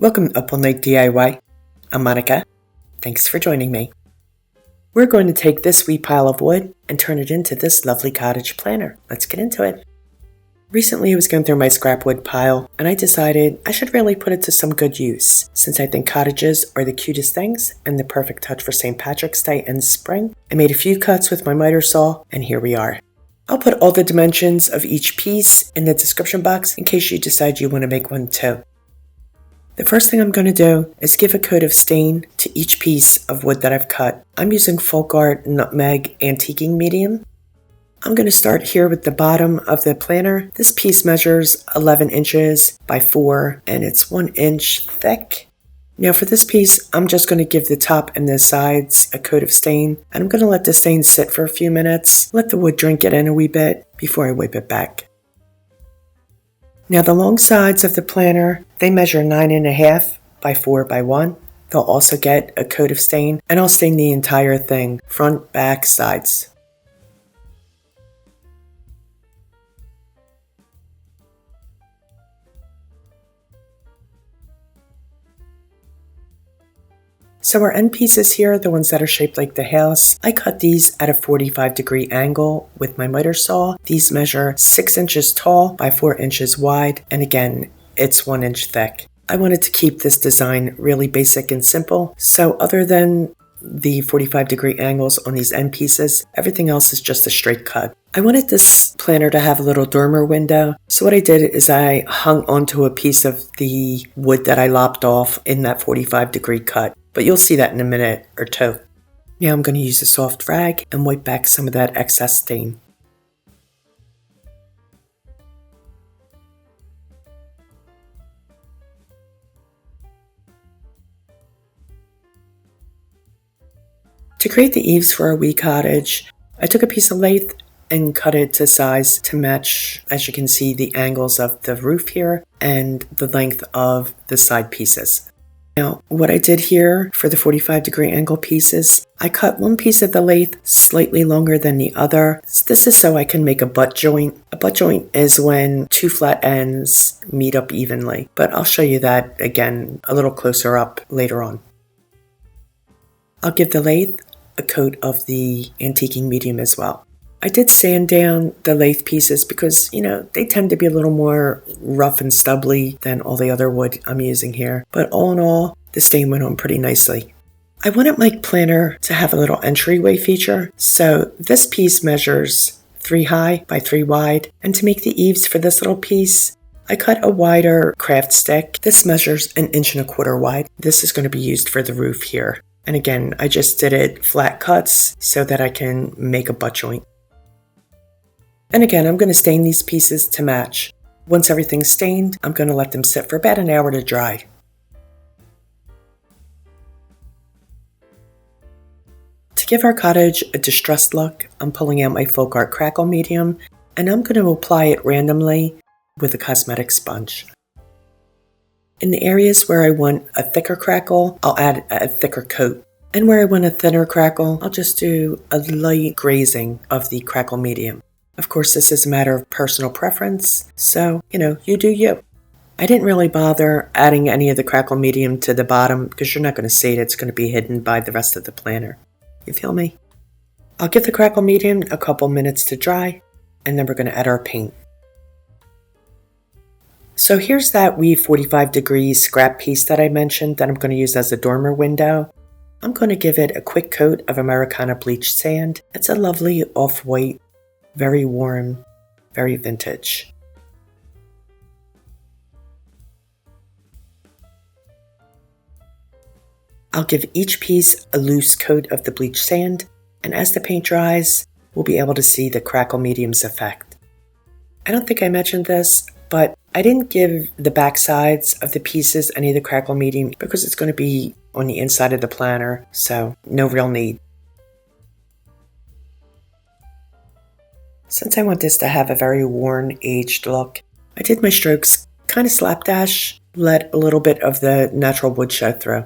Welcome to Up All Night DIY. I'm Monica. Thanks for joining me. We're going to take this wee pile of wood and turn it into this lovely cottage planner. Let's get into it. Recently I was going through my scrap wood pile and I decided I should really put it to some good use. Since I think cottages are the cutest things and the perfect touch for St. Patrick's Day and spring, I made a few cuts with my miter saw and here we are. I'll put all the dimensions of each piece in the description box in case you decide you want to make one too. The first thing I'm going to do is give a coat of stain to each piece of wood that I've cut. I'm using Folk Art Nutmeg Antiquing Medium. I'm going to start here with the bottom of the planner. This piece measures 11 inches by 4 and it's 1 inch thick. Now for this piece, I'm just going to give the top and the sides a coat of stain. And I'm going to let the stain sit for a few minutes, let the wood drink it in a wee bit before I wipe it back. Now the long sides of the planner, they measure 9.5 by 4 by 1. They'll also get a coat of stain and I'll stain the entire thing, front, back, sides. So our end pieces here, the ones that are shaped like the house, I cut these at a 45-degree angle with my miter saw. These measure 6 inches tall by 4 inches wide, and again, it's 1 inch thick. I wanted to keep this design really basic and simple, so other than the 45-degree angles on these end pieces, everything else is just a straight cut. I wanted this planner to have a little dormer window, so what I did is I hung onto a piece of the wood that I lopped off in that 45-degree cut. But you'll see that in a minute or two. Now I'm going to use a soft rag and wipe back some of that excess stain. To create the eaves for our wee cottage, I took a piece of lathe and cut it to size to match, as you can see, the angles of the roof here and the length of the side pieces. Now, what I did here for the 45-degree angle pieces, I cut one piece of the lathe slightly longer than the other. This is so I can make a butt joint. A butt joint is when two flat ends meet up evenly, but I'll show you that again a little closer up later on. I'll give the lathe a coat of the antiquing medium as well. I did sand down the lathe pieces because, they tend to be a little more rough and stubbly than all the other wood I'm using here. But all in all, the stain went on pretty nicely. I wanted my planner to have a little entryway feature. So this piece measures 3 high by 3 wide. And to make the eaves for this little piece, I cut a wider craft stick. This measures 1.25 inches wide. This is going to be used for the roof here. And again, I just did it flat cuts so that I can make a butt joint. And again, I'm going to stain these pieces to match. Once everything's stained, I'm going to let them sit for about an hour to dry. To give our cottage a distressed look, I'm pulling out my Folk Art Crackle Medium, and I'm going to apply it randomly with a cosmetic sponge. In the areas where I want a thicker crackle, I'll add a thicker coat. And where I want a thinner crackle, I'll just do a light grazing of the crackle medium. Of course, this is a matter of personal preference, so, you do you. I didn't really bother adding any of the crackle medium to the bottom because you're not going to see it. It's going to be hidden by the rest of the planner. You feel me? I'll give the crackle medium a couple minutes to dry, and then we're going to add our paint. So here's that wee 45-degree scrap piece that I mentioned that I'm going to use as a dormer window. I'm going to give it a quick coat of Americana bleached sand. It's a lovely off-white, very warm, very vintage. I'll give each piece a loose coat of the bleached sand, and as the paint dries, we'll be able to see the crackle medium's effect. I don't think I mentioned this, but I didn't give the back sides of the pieces any of the crackle medium because it's going to be on the inside of the planner, so no real need. Since I want this to have a very worn, aged look, I did my strokes kind of slapdash, let a little bit of the natural wood show through.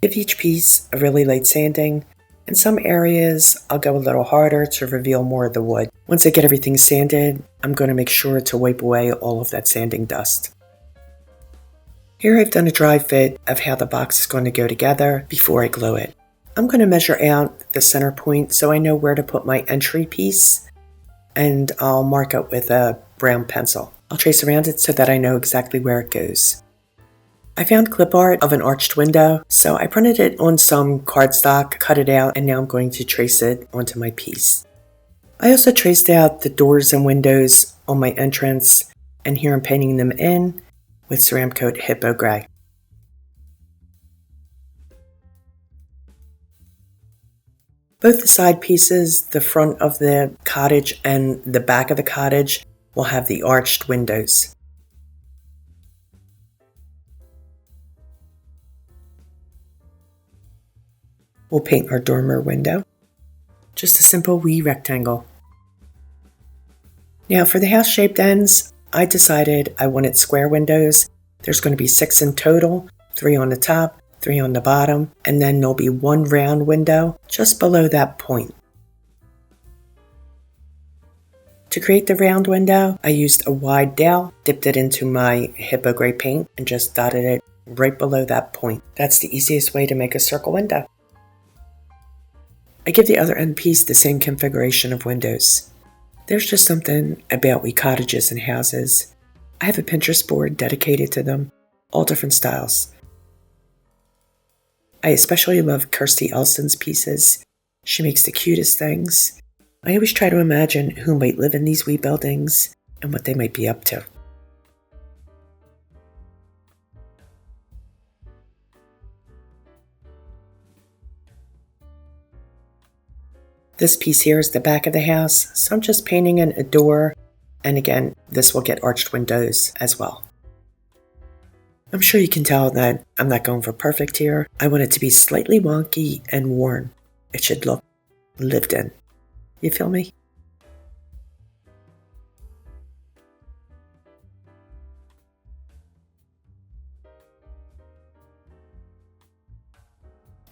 Give each piece a really light sanding, In some areas, I'll go a little harder to reveal more of the wood. Once I get everything sanded, I'm going to make sure to wipe away all of that sanding dust. Here I've done a dry fit of how the box is going to go together before I glue it. I'm going to measure out the center point so I know where to put my entry piece, and I'll mark it with a brown pencil. I'll trace around it so that I know exactly where it goes. I found clip art of an arched window, so I printed it on some cardstock, cut it out, and now I'm going to trace it onto my piece. I also traced out the doors and windows on my entrance, and here I'm painting them in with Ceramcoat Hippo Gray. Both the side pieces, the front of the cottage and the back of the cottage, will have the arched windows. We'll paint our dormer window. Just a simple wee rectangle. Now for the house-shaped ends, I decided I wanted square windows. There's going to be 6 in total, 3 on the top, 3 on the bottom, and then there'll be 1 round window just below that point. To create the round window, I used a wide dowel, dipped it into my Hippo Gray paint, and just dotted it right below that point. That's the easiest way to make a circle window. I give the other end piece the same configuration of windows. There's just something about wee cottages and houses. I have a Pinterest board dedicated to them, all different styles. I especially love Kirsty Elston's pieces. She makes the cutest things. I always try to imagine who might live in these wee buildings and what they might be up to. This piece here is the back of the house, so I'm just painting in a door, and again, this will get arched windows as well. I'm sure you can tell that I'm not going for perfect here. I want it to be slightly wonky and worn. It should look lived in. You feel me?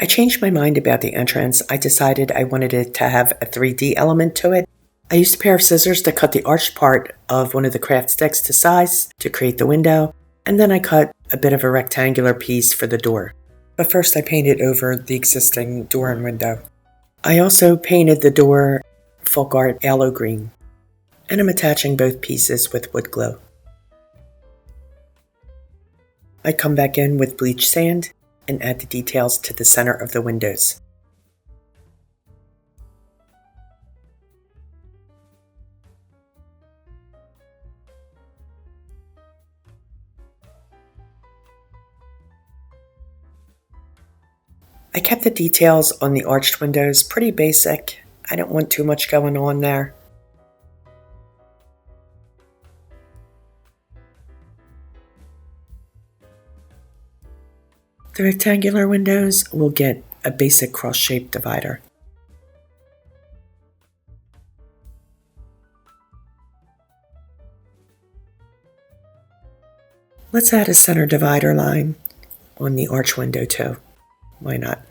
I changed my mind about the entrance. I decided I wanted it to have a 3D element to it. I used a pair of scissors to cut the arched part of one of the craft sticks to size to create the window, and then I cut a bit of a rectangular piece for the door. But first I painted over the existing door and window. I also painted the door folk art aloe green, and I'm attaching both pieces with wood glue. I come back in with bleach sand and add the details to the center of the windows. I kept the details on the arched windows pretty basic. I don't want too much going on there. The rectangular windows will get a basic cross-shaped divider. Let's add a center divider line on the arch window too. Why not?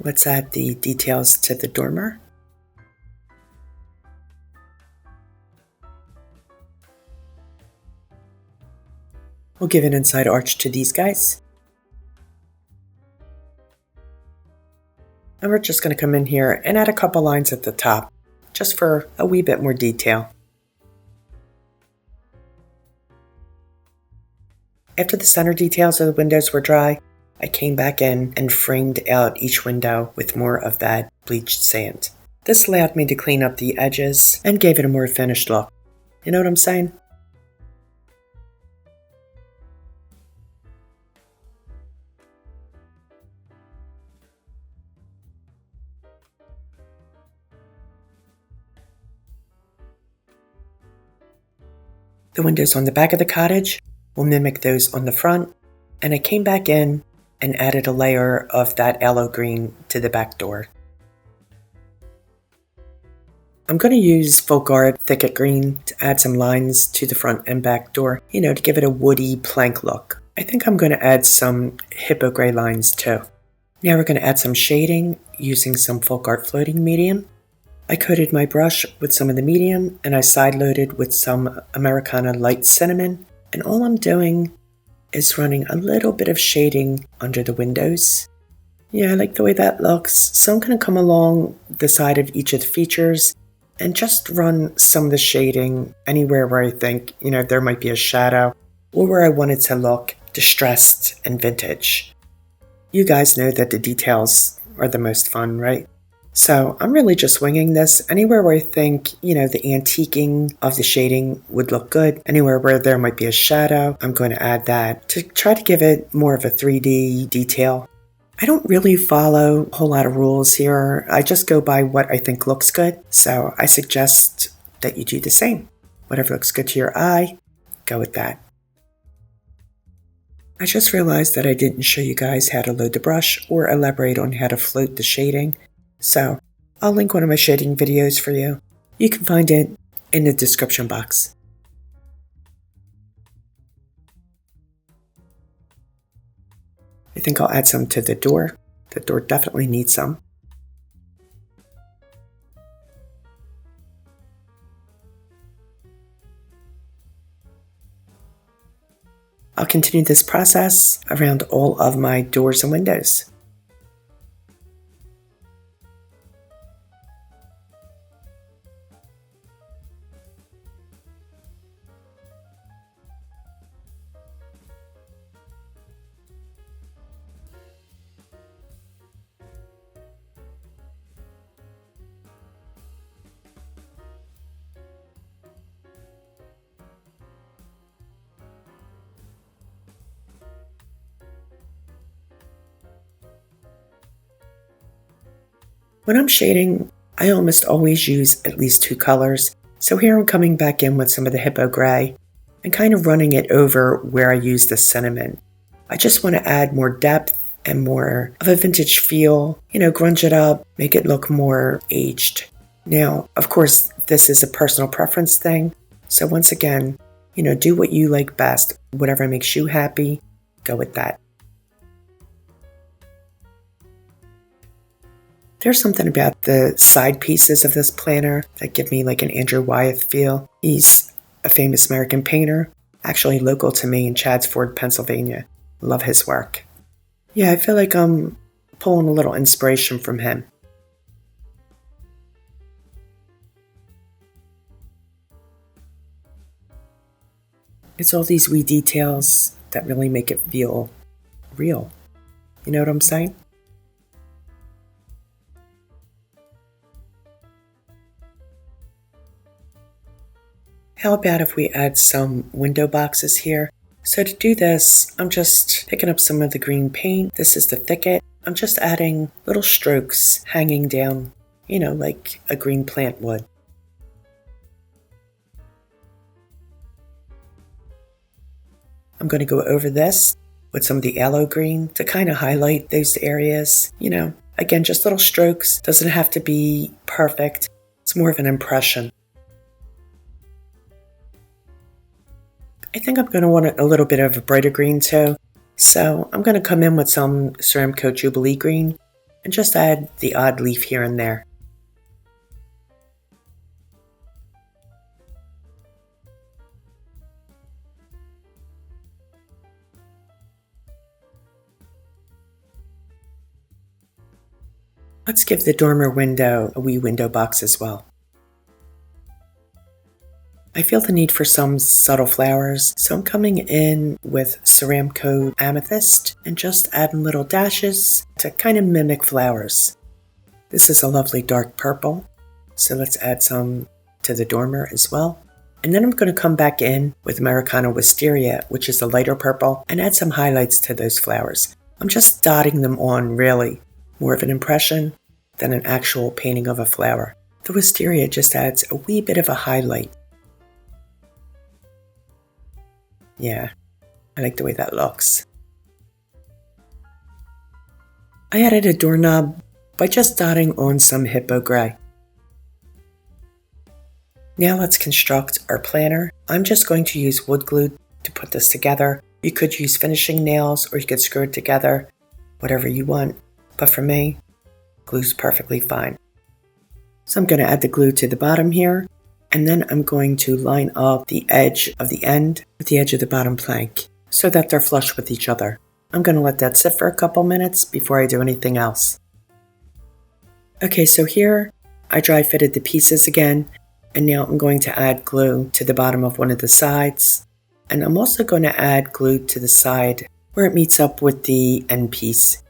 Let's add the details to the dormer. We'll give an inside arch to these guys. And we're just going to come in here and add a couple lines at the top, just for a wee bit more detail. After the center details of the windows were dry, I came back in and framed out each window with more of that bleached sand. This allowed me to clean up the edges and gave it a more finished look. You know what I'm saying? The windows on the back of the cottage will mimic those on the front, and I came back in and added a layer of that aloe green to the back door. I'm going to use folk art thicket green to add some lines to the front and back door, to give it a woody plank look. I think I'm going to add some hippo gray lines too. Now we're going to add some shading using some folk art floating medium. I coated my brush with some of the medium and I side loaded with some Americana light cinnamon. And all I'm doing is running a little bit of shading under the windows. Yeah, I like the way that looks. So I'm going to come along the side of each of the features and just run some of the shading anywhere where I think, there might be a shadow or where I want it to look distressed and vintage. You guys know that the details are the most fun, right? So I'm really just winging this. Anywhere where I think, the antiquing of the shading would look good. Anywhere where there might be a shadow, I'm going to add that to try to give it more of a 3D detail. I don't really follow a whole lot of rules here. I just go by what I think looks good. So I suggest that you do the same. Whatever looks good to your eye, go with that. I just realized that I didn't show you guys how to load the brush or elaborate on how to float the shading. So I'll link one of my shading videos for you. You can find it in the description box. I think I'll add some to the door. The door definitely needs some. I'll continue this process around all of my doors and windows. When I'm shading, I almost always use at least two colors. So here I'm coming back in with some of the hippo gray and kind of running it over where I use the cinnamon. I just want to add more depth and more of a vintage feel, grunge it up, make it look more aged. Now, of course, this is a personal preference thing. So once again, do what you like best. Whatever makes you happy, go with that. There's something about the side pieces of this planner that give me like an Andrew Wyeth feel. He's a famous American painter, actually local to me in Chaddsford, Pennsylvania. Love his work. Yeah, I feel like I'm pulling a little inspiration from him. It's all these wee details that really make it feel real. You know what I'm saying? How about if we add some window boxes here? So to do this, I'm just picking up some of the green paint. This is the thicket. I'm just adding little strokes hanging down, like a green plant would. I'm going to go over this with some of the aloe green to kind of highlight those areas. Again, just little strokes. Doesn't have to be perfect. It's more of an impression. I think I'm going to want a little bit of a brighter green too. So I'm going to come in with some Ceramco Jubilee green and just add the odd leaf here and there. Let's give the dormer window a wee window box as well. I feel the need for some subtle flowers, so I'm coming in with Ceramco Amethyst and just adding little dashes to kind of mimic flowers. This is a lovely dark purple, so let's add some to the dormer as well. And then I'm going to come back in with Americana Wisteria, which is a lighter purple, and add some highlights to those flowers. I'm just dotting them on, really, more of an impression than an actual painting of a flower. The wisteria just adds a wee bit of a highlight. Yeah, I like the way that looks. I added a doorknob by just dotting on some hippo gray. Now let's construct our planner. I'm just going to use wood glue to put this together. You could use finishing nails or you could screw it together, whatever you want. But for me, glue's perfectly fine. So I'm going to add the glue to the bottom here, and then I'm going to line up the edge of the end with the edge of the bottom plank so that they're flush with each other. I'm going to let that sit for a couple minutes before I do anything else. Okay, so here I dry fitted the pieces again, and now I'm going to add glue to the bottom of one of the sides, and I'm also going to add glue to the side where it meets up with the end piece.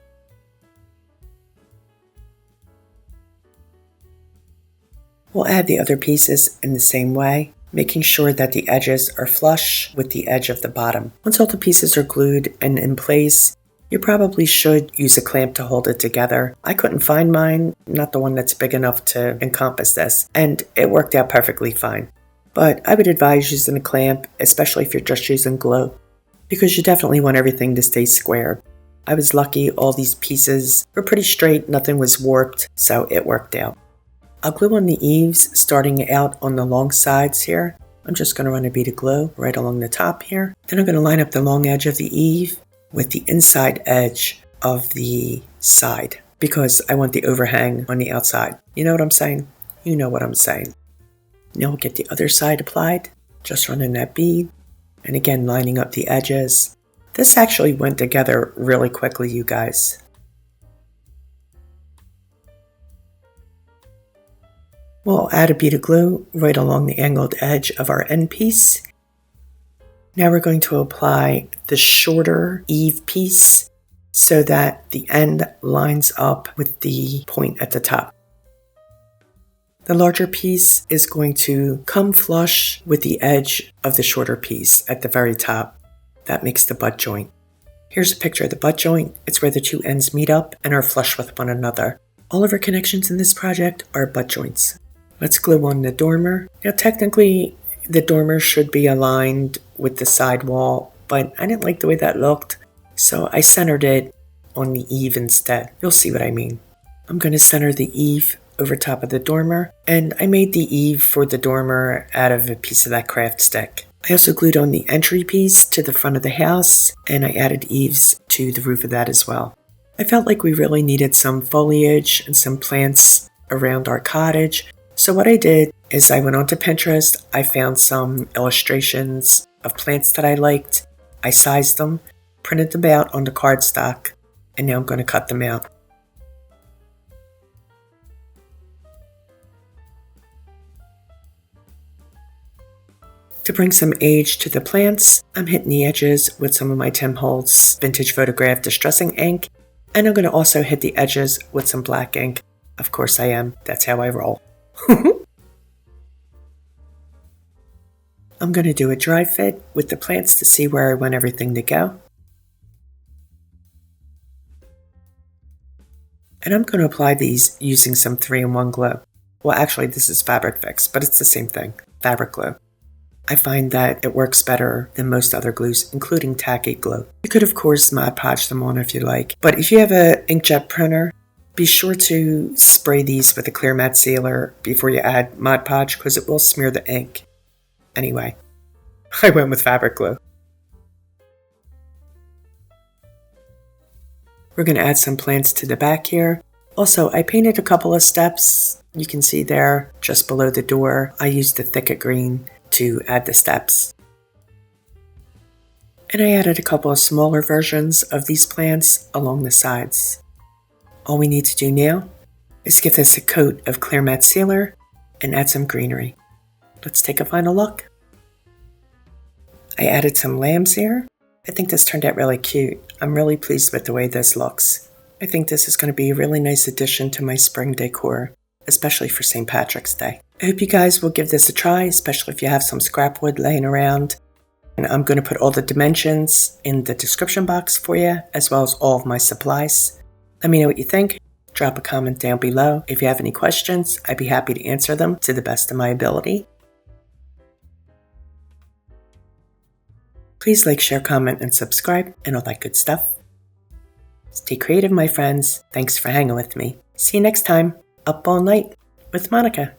We'll add the other pieces in the same way, making sure that the edges are flush with the edge of the bottom. Once all the pieces are glued and in place, you probably should use a clamp to hold it together. I couldn't find mine, not the one that's big enough to encompass this, and it worked out perfectly fine. But I would advise using a clamp, especially if you're just using glue, because you definitely want everything to stay square. I was lucky all these pieces were pretty straight, nothing was warped, so it worked out. I'll glue on the eaves starting out on the long sides here. I'm just going to run a bead of glue right along the top here. Then I'm going to line up the long edge of the eave with the inside edge of the side because I want the overhang on the outside. You know what I'm saying? You know what I'm saying. Now we'll get the other side applied, just running that bead, and again lining up the edges. This actually went together really quickly, you guys. We'll add a bead of glue right along the angled edge of our end piece. Now we're going to apply the shorter eave piece so that the end lines up with the point at the top. The larger piece is going to come flush with the edge of the shorter piece at the very top. That makes the butt joint. Here's a picture of the butt joint. It's where the two ends meet up and are flush with one another. All of our connections in this project are butt joints. Let's glue on the dormer. Now technically the dormer should be aligned with the side wall, but I didn't like the way that looked, so I centered it on the eave instead. You'll see what I mean. I'm going to center the eave over top of the dormer, and I made the eave for the dormer out of a piece of that craft stick. I also glued on the entry piece to the front of the house, and I added eaves to the roof of that as well. I felt like we really needed some foliage and some plants around our cottage. So what I did is I went onto Pinterest, I found some illustrations of plants that I liked, I sized them, printed them out on the cardstock, and now I'm going to cut them out. To bring some age to the plants, I'm hitting the edges with some of my Tim Holtz Vintage Photograph Distressing ink, and I'm going to also hit the edges with some black ink. Of course I am, that's how I roll. I'm going to do a dry fit with the plants to see where I want everything to go. And I'm going to apply these using some 3-in-1 glue. Well, actually this is Fabric Fix, but it's the same thing, fabric glue. I find that it works better than most other glues, including tacky glue. You could of course Mod Podge them on if you like, but if you have an inkjet printer, be sure to spray these with a clear matte sealer before you add Mod Podge because it will smear the ink. Anyway, I went with fabric glue. We're going to add some plants to the back here. Also, I painted a couple of steps. You can see there, just below the door, I used the thicket green to add the steps. And I added a couple of smaller versions of these plants along the sides. All we need to do now is give this a coat of clear matte sealer and add some greenery. Let's take a final look. I added some lambs here. I think this turned out really cute. I'm really pleased with the way this looks. I think this is going to be a really nice addition to my spring decor, especially for St. Patrick's Day. I hope you guys will give this a try, especially if you have some scrap wood laying around. And I'm going to put all the dimensions in the description box for you, as well as all of my supplies. Let me know what you think. Drop a comment down below. If you have any questions, I'd be happy to answer them to the best of my ability. Please like, share, comment, and subscribe, and all that good stuff. Stay creative, my friends. Thanks for hanging with me. See you next time. Up all night with Monica.